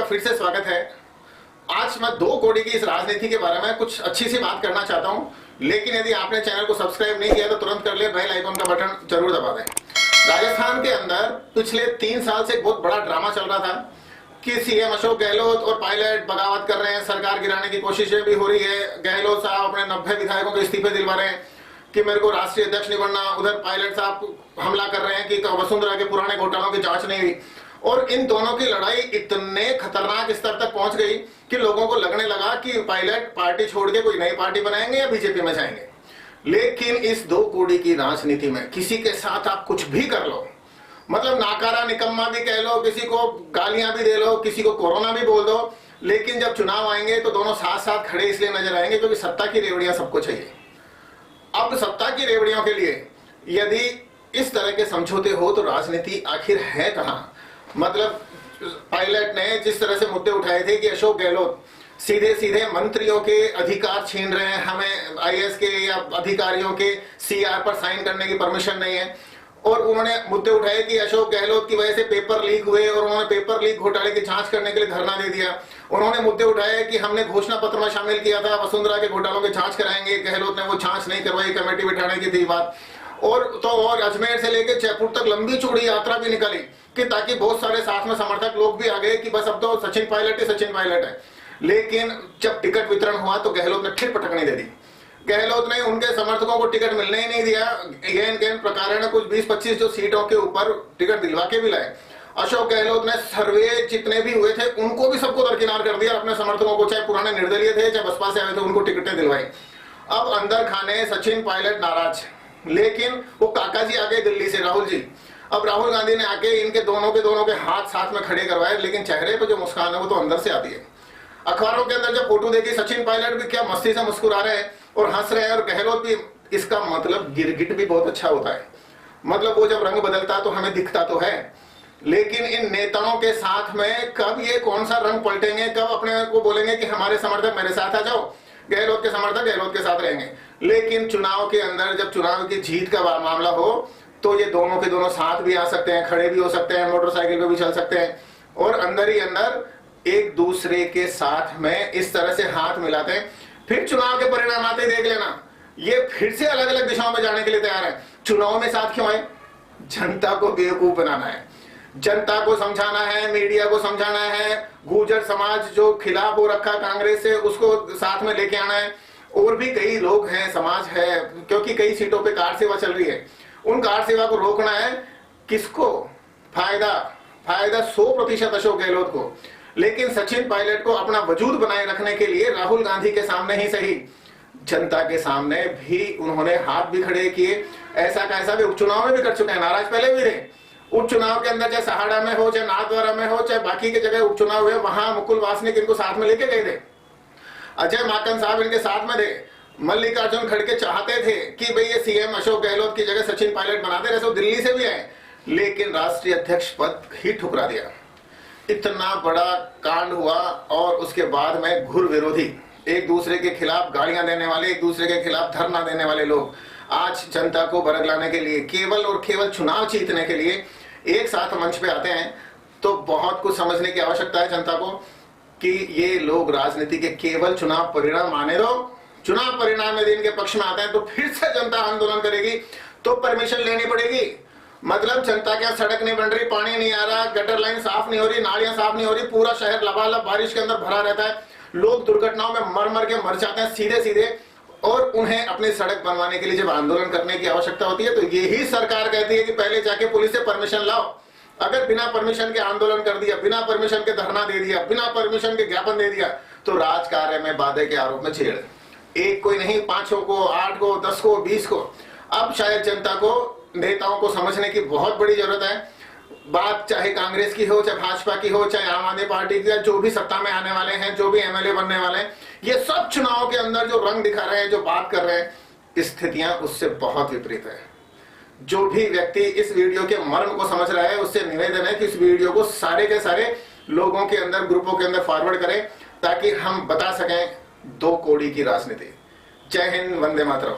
आपका फिर से स्वागत है। आज मैं 2 कौड़ी की इस राजनीति के बारे में कुछ अच्छी सी बात करना चाहता हूं, लेकिन यदि आपने चैनल को सब्सक्राइब नहीं किया तो तुरंत कर ले, बेल आइकन का बटन जरूर दबा दें। राजस्थान के अंदर पिछले 3 साल से एक बहुत बड़ा ड्रामा चल रहा था कि सीएम अशोक गहलोत और पायलट बगावत कर रहे हैं, सरकार गिराने की कोशिशें भी हो रही है। गहलोत साहब अपने 90 विधायकों के इस्तीफे दिलवा रहे हैं कि मेरे को राष्ट्रीय अध्यक्ष नहीं बनना। उधर पायलट साहब हमला कर रहे हैं कि वसुंधरा के पुराने घोटालों की जांच नहीं हुई। और इन दोनों की लड़ाई इतने खतरनाक स्तर तक पहुंच गई कि लोगों को लगने लगा कि पायलट पार्टी छोड़ के कोई नई पार्टी बनाएंगे या बीजेपी में जाएंगे। लेकिन इस 2 कौड़ी की राजनीति में किसी के साथ आप कुछ भी कर लो, मतलब नाकारा निकम्मा भी कह लो, किसी को गालियां भी दे लो, किसी को कोरोना भी बोल दो, लेकिन जब चुनाव आएंगे तो दोनों साथ साथ खड़े इसलिए नजर आएंगे क्योंकि सत्ता की रेवड़ियां सबको चाहिए। अब सत्ता की रेवड़ियों के लिए यदि इस तरह के समझौते हो तो राजनीति आखिर है कहां? मतलब पायलट ने जिस तरह से मुद्दे उठाए थे कि अशोक गहलोत सीधे सीधे मंत्रियों के अधिकार छीन रहे हैं, हमें आईएएस के या अधिकारियों के सीआर पर साइन करने की परमिशन नहीं है। और उन्होंने मुद्दे उठाए कि अशोक गहलोत की वजह से पेपर लीक हुए और उन्होंने पेपर लीक घोटाले की जांच करने के लिए धरना दे दिया। उन्होंने मुद्दे उठाए कि हमने घोषणा पत्र में शामिल किया था वसुंधरा के घोटालों की जांच कराएंगे, गहलोत ने वो जांच नहीं करवाई, कमेटी बिठाने की थी बात। और अजमेर से लेकर जयपुर तक लंबी चौड़ी यात्रा भी निकली कि ताकि बहुत सारे साथ में समर्थक लोग भी आ गए कि बस अब तो सचिन पायलट है। लेकिन जब टिकट वितरण हुआ तो गहलोत ने फिर पटकनी दे दी। गहलोत ने उनके समर्थकों को टिकट मिलने ही नहीं दिया। गैन प्रकार ने कुछ 20-25 जो सीटों के ऊपर टिकट दिलवा के भी लाए। अशोक गहलोत ने सर्वे जितने भी हुए थे उनको भी सबको दरकिनार कर दिया, अपने समर्थकों को, चाहे पुराने निर्दलीय थे चाहे बसपा से आए थे, उनको टिकटें दिलवाई। अब अंदर खाने सचिन पायलट नाराज, लेकिन वो काका जी आ गए दिल्ली से, राहुल जी। अब राहुल गांधी ने आके इनके दोनों के हाथ साथ में खड़े करवाए, लेकिन चेहरे पे जो मुस्कान है वो तो अंदर से आती है। अखबारों के अंदर जब फोटो देखी, सचिन पायलट भी क्या मस्ती से मुस्कुरा रहे हैं और हंस रहे हैं, और गहलोत भी। इसका मतलब गिरगिट भी बहुत अच्छा होता है, मतलब वो जब रंग बदलता तो हमें दिखता तो है। लेकिन इन नेताओं के साथ में कब ये कौन सा रंग पलटेंगे, कब अपने को बोलेंगे कि हमारे समर्थक मेरे साथ आ जाओ, गहलोत के समर्थक गहलोत के साथ रहेंगे। लेकिन चुनाव के अंदर जब चुनाव की जीत का मामला हो तो ये दोनों के दोनों साथ भी आ सकते हैं, खड़े भी हो सकते हैं, मोटरसाइकिल पे भी चल सकते हैं, और अंदर ही अंदर एक दूसरे के साथ में इस तरह से हाथ मिलाते हैं। फिर चुनाव के परिणाम आते देख लेना, ये फिर से अलग अलग दिशाओं में जाने के लिए तैयार है। चुनाव में साथ क्यों आए? जनता को बेवकूफ बनाना है, जनता को समझाना है, मीडिया को समझाना है, गुर्जर समाज जो खिलाफ हो रखा कांग्रेस से उसको साथ में लेके आना है। और भी कई लोग हैं, समाज है, क्योंकि कई सीटों पे कार सेवा चल रही है, उन कार सेवा को रोकना है। किसको फायदा? 100% अशोक गहलोत को। लेकिन सचिन पायलट को अपना वजूद बनाए रखने के लिए राहुल गांधी के सामने ही सही, जनता के सामने भी उन्होंने हाथ भी खड़े किए। ऐसा का ऐसा भी उपचुनाव में भी कर चुके हैं, नाराज पहले भी थे। उपचुनाव के अंदर चाहे सहाड़ा में हो, चाहे नाथद्वारा में हो, चाहे बाकी के जगह उपचुनाव हुए, वहां मुकुल वासनिक इनको साथ में लेके गए थे, अजय माकन साहब इनके साथ में थे, मल्लिकार्जुन खड़गे चाहते थे कि भाई ये सीएम अशोक गहलोत की जगह सचिन पायलट बना दे, जैसे वो दिल्ली से भी आए, लेकिन राष्ट्रीय अध्यक्ष पद ही ठुकरा दिया। इतना बड़ा कांड हुआ और उसके बाद में घुर विरोधी, एक दूसरे के खिलाफ गालियां देने वाले, एक दूसरे के खिलाफ धरना देने वाले लोग आज जनता को बरगलाने के लिए, केवल और केवल चुनाव जीतने के लिए एक साथ मंच पे आते हैं। तो बहुत कुछ समझने की आवश्यकता है जनता को कि ये लोग राजनीति के केवल चुनाव परिणाम आने दो, चुनाव परिणाम यदि इनके पक्ष में आते हैं तो फिर से जनता आंदोलन करेगी, तो परमिशन लेनी पड़ेगी। मतलब जनता क्या सड़क नहीं बन रही, पानी नहीं आ रहा, गटर लाइन साफ नहीं हो रही, नालियां साफ नहीं हो रही, पूरा शहर लबालब बारिश के अंदर भरा रहता है, लोग दुर्घटनाओं में मर के मर जाते हैं सीधे सीधे। और उन्हें अपनी सड़क बनवाने के लिए जब आंदोलन करने की आवश्यकता होती है तो यही सरकार कहती है कि पहले जाके पुलिस से परमिशन लाओ। अगर बिना परमिशन के आंदोलन कर दिया, बिना परमिशन के धरना दे दिया, बिना परमिशन के ज्ञापन दे दिया, तो राजकार्य में बाधे के आरोप में छेड़, एक कोई नहीं, 5 को, 8 को, 10 को, 20 को। अब शायद जनता को, नेताओं को समझने की बहुत बड़ी जरूरत है। बात चाहे कांग्रेस की हो, चाहे भाजपा की हो, चाहे आम आदमी पार्टी की, जो भी सत्ता में आने वाले हैं, जो भी एमएलए बनने वाले हैं, ये सब चुनाव के अंदर जो रंग दिखा रहे हैं, जो बात कर रहे हैं, स्थितियां उससे बहुत विपरीत है। जो भी व्यक्ति इस वीडियो के मर्म को समझ रहा है उससे निवेदन है कि इस वीडियो को सारे के सारे लोगों के अंदर, ग्रुपों के अंदर फॉरवर्ड करें ताकि हम बता सकें 2 कौड़ी की राजनीति। जय हिंद, वंदे मातरम।